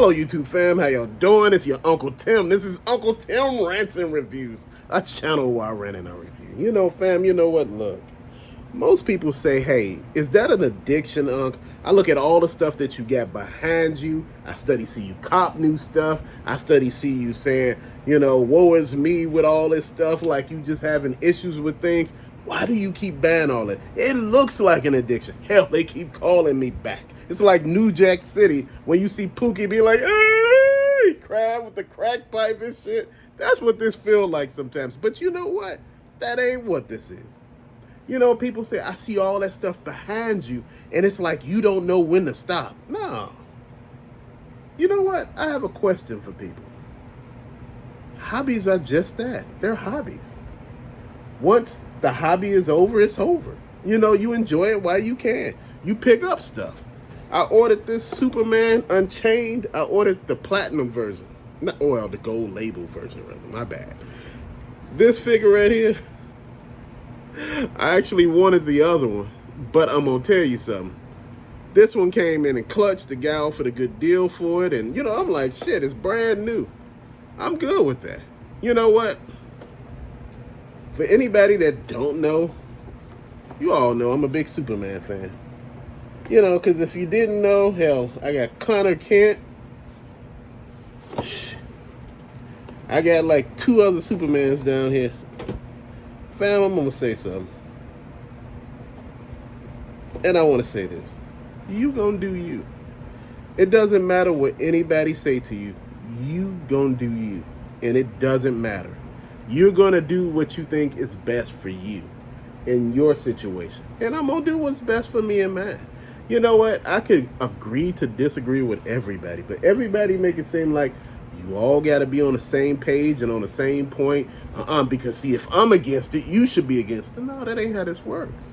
Hello YouTube fam, how y'all doing? It's your Uncle Tim. This is Uncle Tim Rants and Reviews, a channel where I rant and I review. You know fam, you know what, look. Most people say, hey, is that an addiction, Unc? I look at all the stuff that you got behind you. I study see you cop new stuff. I study see you saying, woe is me with all this stuff, like you just having issues with things. Why do you keep buying all that? It looks like an addiction. Hell, they keep calling me back. It's like New Jack City when you see Pookie be like, hey, crying with the crack pipe and shit. That's what this feels like sometimes. But you know what? That ain't what this is. People say, I see all that stuff behind you, and it's like you don't know when to stop. No. You know what? I have a question for people. Hobbies are just that. They're hobbies. Once the hobby is over, it's over. You enjoy it while you can. You pick up stuff. I ordered this Superman Unchained. I ordered the platinum version. The gold label version, rather. My bad. This figure right here, I actually wanted the other one, but I'm going to tell you something. This one came in and clutched. The guy offered a good deal for it, and, I'm like, shit, it's brand new. I'm good with that. You know what? For anybody that don't know, you all know I'm a big Superman fan. Because if you didn't know, hell, I got Connor Kent. I got like 2 other Supermans down here. Fam, I'm going to say something. And I want to say this. You going to do you. It doesn't matter what anybody say to you. You going to do you. And it doesn't matter. You're going to do what you think is best for you in your situation. And I'm going to do what's best for me and mine. You know what? I could agree to disagree with everybody, but everybody make it seem like you all got to be on the same page and on the same point. Because see, if I'm against it, you should be against it. No, that ain't how this works.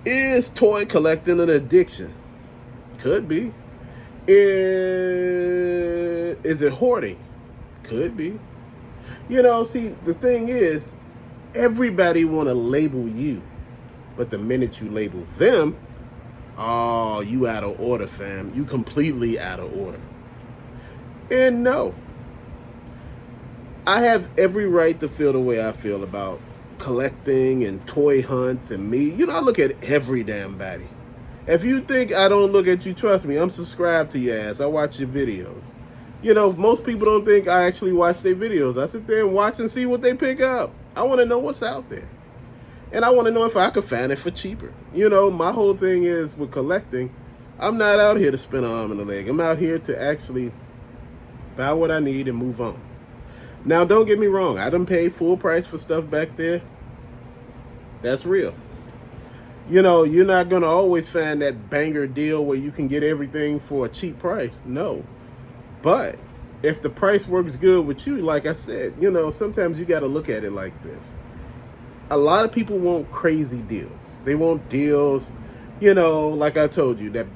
Is toy collecting an addiction? Could be. Is it hoarding? Could be. See, the thing is, everybody want to label you. But the minute you label them, oh, you out of order, fam. You completely out of order. And no, I have every right to feel the way I feel about collecting and toy hunts and me. I look at every damn body. If you think I don't look at you, trust me, I'm subscribed to your ass. I watch your videos. Most people don't think I actually watch their videos. I sit there and watch and see what they pick up. I want to know what's out there. And I want to know if I could find it for cheaper. My whole thing is with collecting, I'm not out here to spin an arm and a leg. I'm out here to actually buy what I need and move on. Now, don't get me wrong. I done paid full price for stuff back there. That's real. You're not going to always find that banger deal where you can get everything for a cheap price. No. But if the price works good with you, like I said, sometimes you got to look at it like this. A lot of people want crazy deals. They want deals, like I told you, that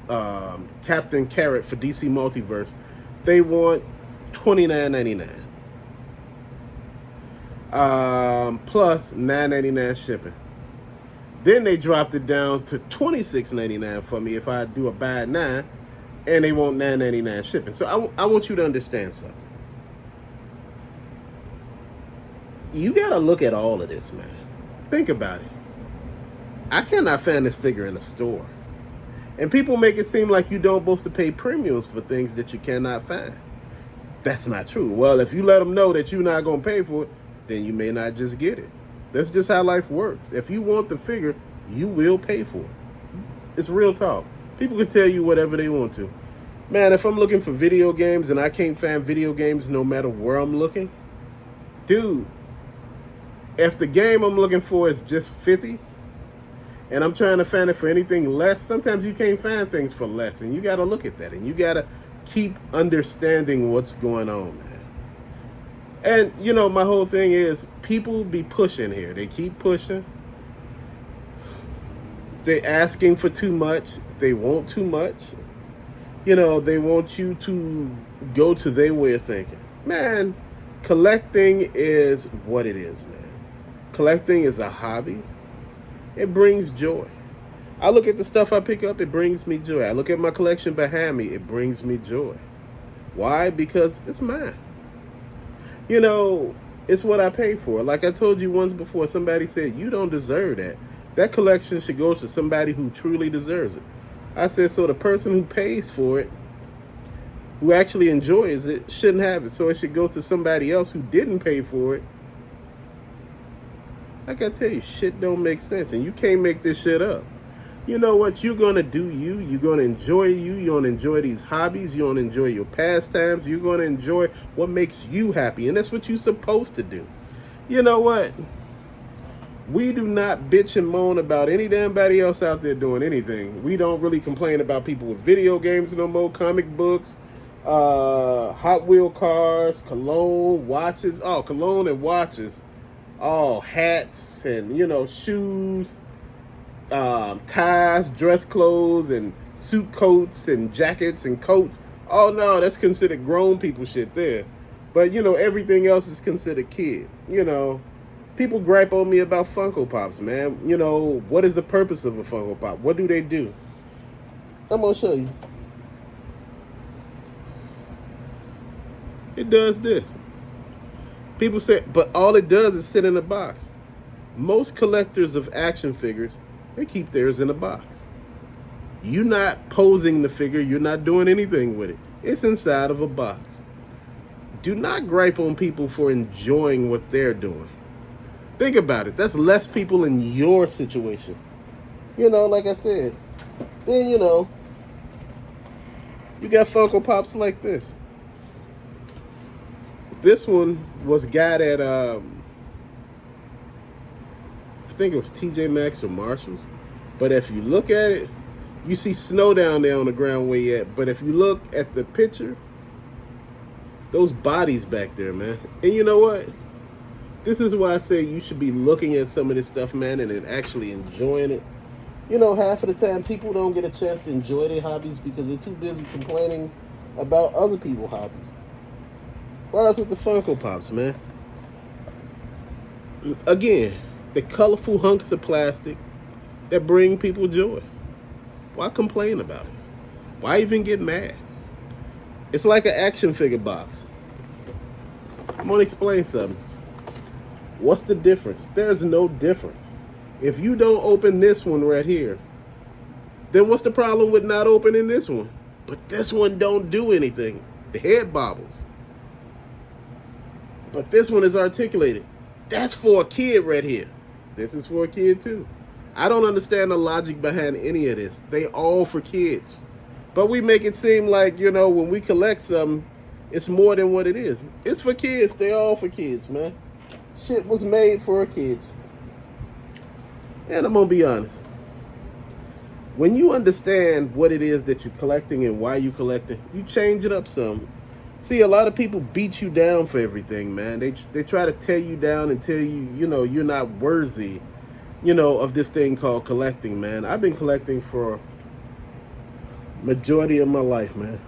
Captain Carrot for DC Multiverse, they want $29.99. Plus $9.99 shipping. Then they dropped it down to $26.99 for me if I do a buy at 9, and they want $9.99 shipping. So I want you to understand something. You got to look at all of this, man. Think about it. I cannot find this figure in a store. And people make it seem like you don't supposed to pay premiums for things that you cannot find. That's not true. Well, if you let them know that you're not going to pay for it, then you may not just get it. That's just how life works. If you want the figure, you will pay for it. It's real talk. People can tell you whatever they want to. Man, if I'm looking for video games and I can't find video games no matter where I'm looking, dude, if the game I'm looking for is just 50 and I'm trying to find it for anything less, sometimes you can't find things for less, and you got to look at that, and you got to keep understanding what's going on, man. And, my whole thing is people be pushing here. They keep pushing. They're asking for too much. They want too much. They want you to go to their way of thinking. Man, collecting is what it is, man. Collecting is a hobby. It brings joy. I look at the stuff I pick up, it brings me joy. I look at my collection behind me, it brings me joy. Why? Because it's mine. You know, it's what I paid for. Like I told you once before, somebody said, you don't deserve that. That collection should go to somebody who truly deserves it. I said, so the person who pays for it, who actually enjoys it, shouldn't have it. So it should go to somebody else who didn't pay for it. Like I tell you, shit don't make sense, and you can't make this shit up. You know what? You're gonna do you. You're gonna enjoy you. You're gonna enjoy these hobbies. You're gonna enjoy your pastimes. You're gonna enjoy what makes you happy, and that's what you're supposed to do. You know what? We do not bitch and moan about any damn body else out there doing anything. We don't really complain about people with video games no more, comic books, Hot Wheel cars, cologne, watches. Oh, cologne and watches. Oh, hats and shoes, ties, dress clothes, and suit coats and jackets and coats. Oh no, that's considered grown people shit there. But everything else is considered kid. People gripe on me about Funko Pops, man. What is the purpose of a Funko Pop? What do they do? I'm gonna show you. It does this. People say, but all it does is sit in a box. Most collectors of action figures, they keep theirs in a box. You're not posing the figure. You're not doing anything with it. It's inside of a box. Do not gripe on people for enjoying what they're doing. Think about it. That's less people in your situation. Like I said. Then, you got Funko Pops like this. This one was got at, I think it was TJ Maxx or Marshalls. But if you look at it, you see snow down there on the ground where you at. But if you look at the picture, those bodies back there, man. And you know what? This is why I say you should be looking at some of this stuff, man, and then actually enjoying it. Half of the time, people don't get a chance to enjoy their hobbies because they're too busy complaining about other people's hobbies. As far as with the Funko Pops, man. Again, the colorful hunks of plastic that bring people joy. Why complain about it? Why even get mad? It's like an action figure box. I'm going to explain something. What's the difference? There's no difference. If you don't open this one right here, then what's the problem with not opening this one? But this one don't do anything. The head bobbles. But this one is articulated. That's for a kid right here. This is for a kid too. I don't understand the logic behind any of this. They all for kids. But we make it seem like, when we collect something, it's more than what it is. It's for kids. They all for kids, man. Shit was made for kids. And I'm going to be honest. When you understand what it is that you're collecting and why you're collecting, you change it up some. See, a lot of people beat you down for everything, man. They try to tear you down and tell you, you're not worthy, of this thing called collecting, man. I've been collecting for majority of my life, man.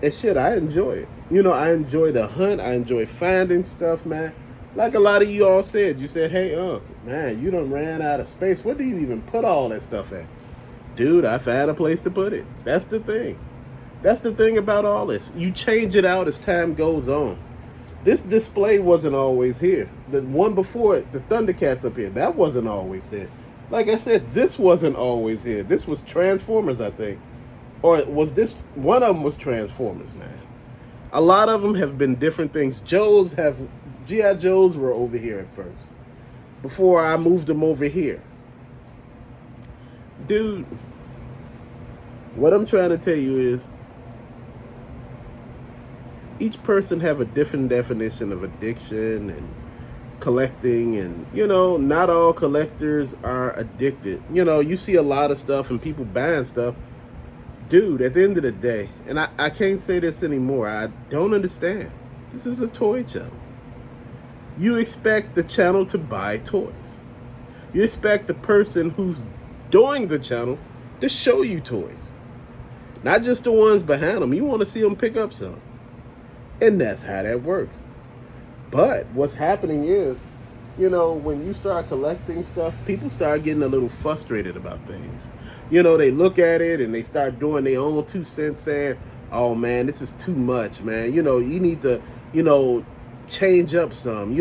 And shit, I enjoy it. I enjoy the hunt. I enjoy finding stuff, man. Like a lot of you all said. You said, hey, man, you done ran out of space. Where do you even put all that stuff at? Dude, I found a place to put it. That's the thing. That's the thing about all this. You change it out as time goes on. This display wasn't always here. The one before it, the Thundercats up here, that wasn't always there. Like I said, this wasn't always here. This was Transformers, I think. Or was this, one of them was Transformers, man. A lot of them have been different things. G.I. Joes were over here at first. Before I moved them over here. Dude, what I'm trying to tell you is, each person have a different definition of addiction and collecting, and not all collectors are addicted. You see a lot of stuff and people buying stuff. Dude, at the end of the day, and I can't say this anymore, I don't understand. This is a toy channel. You expect the channel to buy toys. You expect the person who's doing the channel to show you toys. Not just the ones behind them. You want to see them pick up some. And that's how that works. But what's happening is, when you start collecting stuff, people start getting a little frustrated about things. They look at it and they start doing their own 2 cents saying, Oh man, this is too much, man. You need to, you know, change up some.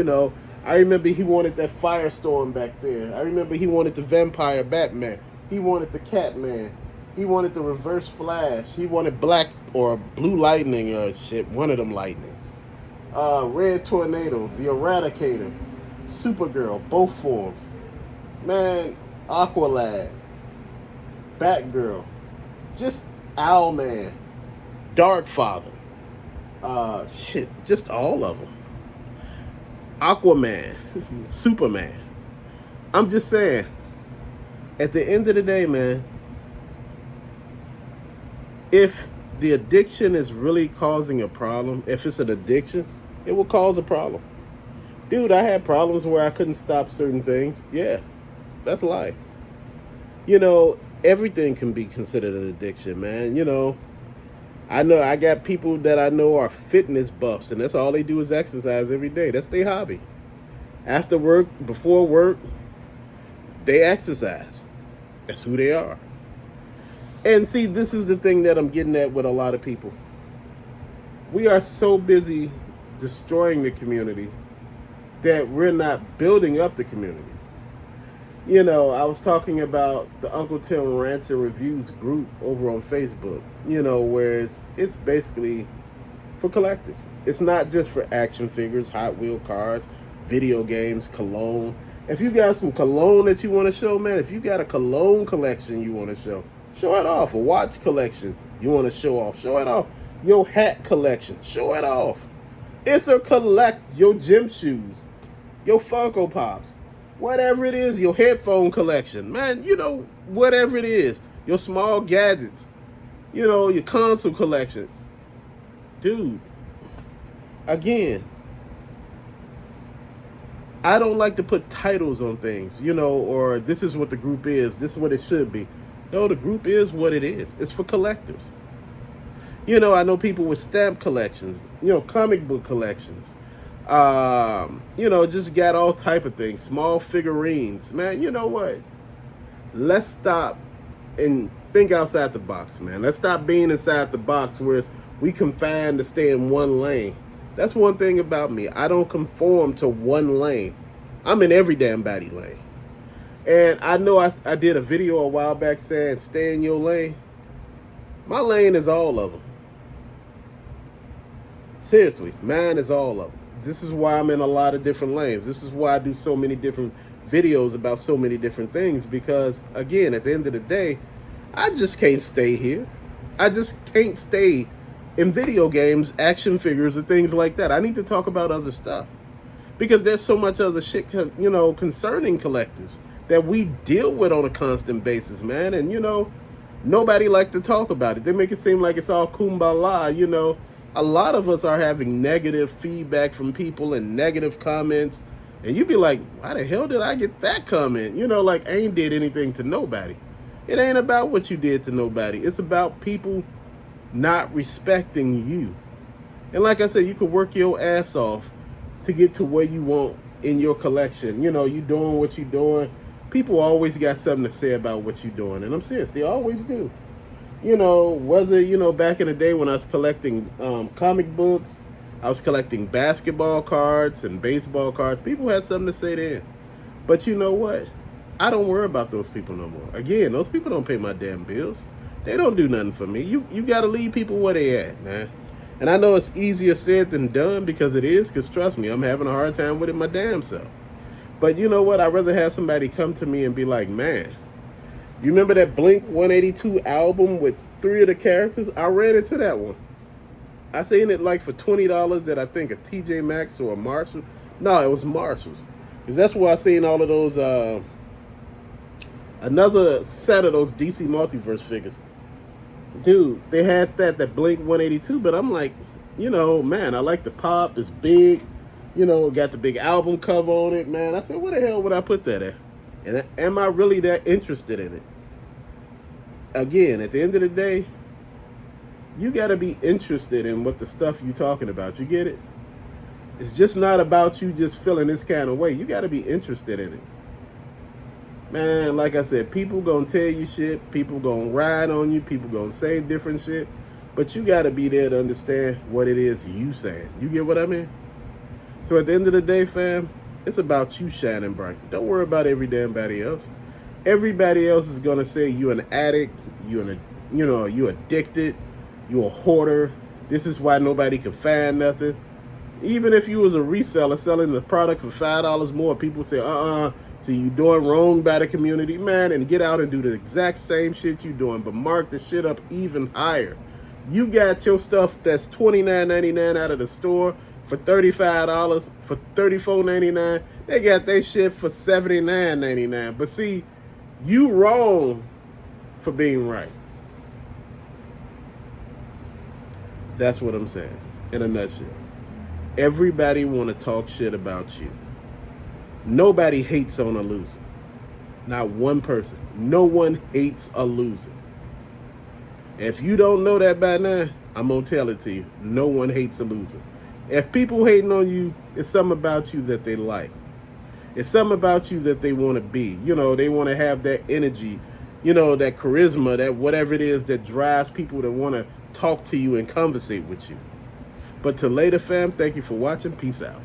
I remember he wanted that Firestorm back there. I remember he wanted the Vampire Batman. He wanted the Catman. He wanted the Reverse Flash. He wanted Black or Blue Lightning or shit. One of them lightnings. Red Tornado, the Eradicator, Supergirl, both forms. Man, Aqualad, Batgirl, just Owlman, Darkfather, just all of them. Aquaman, Superman. I'm just saying, at the end of the day, man, if the addiction is really causing a problem, if it's an addiction, it will cause a problem. Dude, I had problems where I couldn't stop certain things. Yeah, that's life. Everything can be considered an addiction, man. I know I got people that I know are fitness buffs, and that's all they do is exercise every day. That's their hobby. After work, before work, they exercise. That's who they are. And see, this is the thing that I'm getting at with a lot of people. We are so busy destroying the community that we're not building up the community. I was talking about the Uncle Tim Rants and Reviews group over on Facebook, where it's basically for collectors. It's not just for action figures, Hot Wheel cars, video games, cologne. If you got some cologne that you want to show, man, if you got a cologne collection you want to show it off. A watch collection you want to show it off. Your hat collection, show it off. It's a collect your gym shoes, your Funko Pops, whatever it is, your headphone collection, man, whatever it is, your small gadgets, your console collection. Dude, again, I don't like to put titles on things, or this is what the group is, this is what it should be. No, the group is what it is. It's for collectors. I know people with stamp collections, comic book collections. Just got all type of things, small figurines. Man, you know what? Let's stop and think outside the box, man. Let's stop being inside the box where we confined to stay in one lane. That's one thing about me. I don't conform to one lane. I'm in every damn body lane. And I know I did a video a while back saying stay in your lane. My lane is all of them. Seriously, mine is all of them. This is why I'm in a lot of different lanes. This is why I do so many different videos about so many different things. Because, again, at the end of the day, I just can't stay here. I just can't stay in video games, action figures, and things like that. I need to talk about other stuff. Because there's so much other shit, concerning collectors that we deal with on a constant basis, man. And, nobody like to talk about it. They make it seem like it's all kumbaya, A lot of us are having negative feedback from people and negative comments. And you be like, why the hell did I get that comment? Like I ain't did anything to nobody. It ain't about what you did to nobody. It's about people not respecting you. And like I said, you could work your ass off to get to where you want in your collection. You doing what you're doing. People always got something to say about what you're doing. And I'm serious, they always do. Was it, back in the day when I was collecting comic books, I was collecting basketball cards and baseball cards. People had something to say then. But you know what? I don't worry about those people no more. Again, those people don't pay my damn bills. They don't do nothing for me. You got to leave people where they at, man. And I know it's easier said than done because it is, because trust me, I'm having a hard time with it my damn self. But you know what? I'd rather have somebody come to me and be like, man, you remember that Blink 182 album with 3 of the characters? I ran into that one. I seen it like for $20 at I think a TJ Maxx or a Marshall. No, it was Marshalls. Because that's where I seen all of those, another set of those DC Multiverse figures. Dude, they had that Blink 182, but I'm like, man, I like the pop. It's big. Got the big album cover on it, man. I said, where the hell would I put that at? And am I really that interested in it? Again, at the end of the day, you got to be interested in what the stuff you're talking about. You get it? It's just not about you just feeling this kind of way. You got to be interested in it. Man, like I said, people going to tell you shit. People going to ride on you. People going to say different shit. But you got to be there to understand what it is you saying. You get what I mean? So at the end of the day, fam, it's about you shining bright. Don't worry about every damn body else. Everybody else is gonna say you an addict, you addicted, you a hoarder. This is why nobody can find nothing. Even if you was a reseller selling the product for $5 more, people say, so you doing wrong by the community, man, and get out and do the exact same shit you doing, but mark the shit up even higher. You got your stuff that's $29.99 out of the store for $35, for $34.99. They got their shit for $79.99. But see, you wrong for being right. That's what I'm saying in a nutshell. Everybody want to talk shit about you. Nobody hates on a loser. Not one person. No one hates a loser. If you don't know that by now, I'm going to tell it to you. No one hates a loser. If people hating on you, it's something about you that they like. It's something about you that they want to be. You know, they want to have that energy, you know, that charisma, that whatever it is that drives people to want to talk to you and conversate with you. But to later, fam, thank you for watching. Peace out.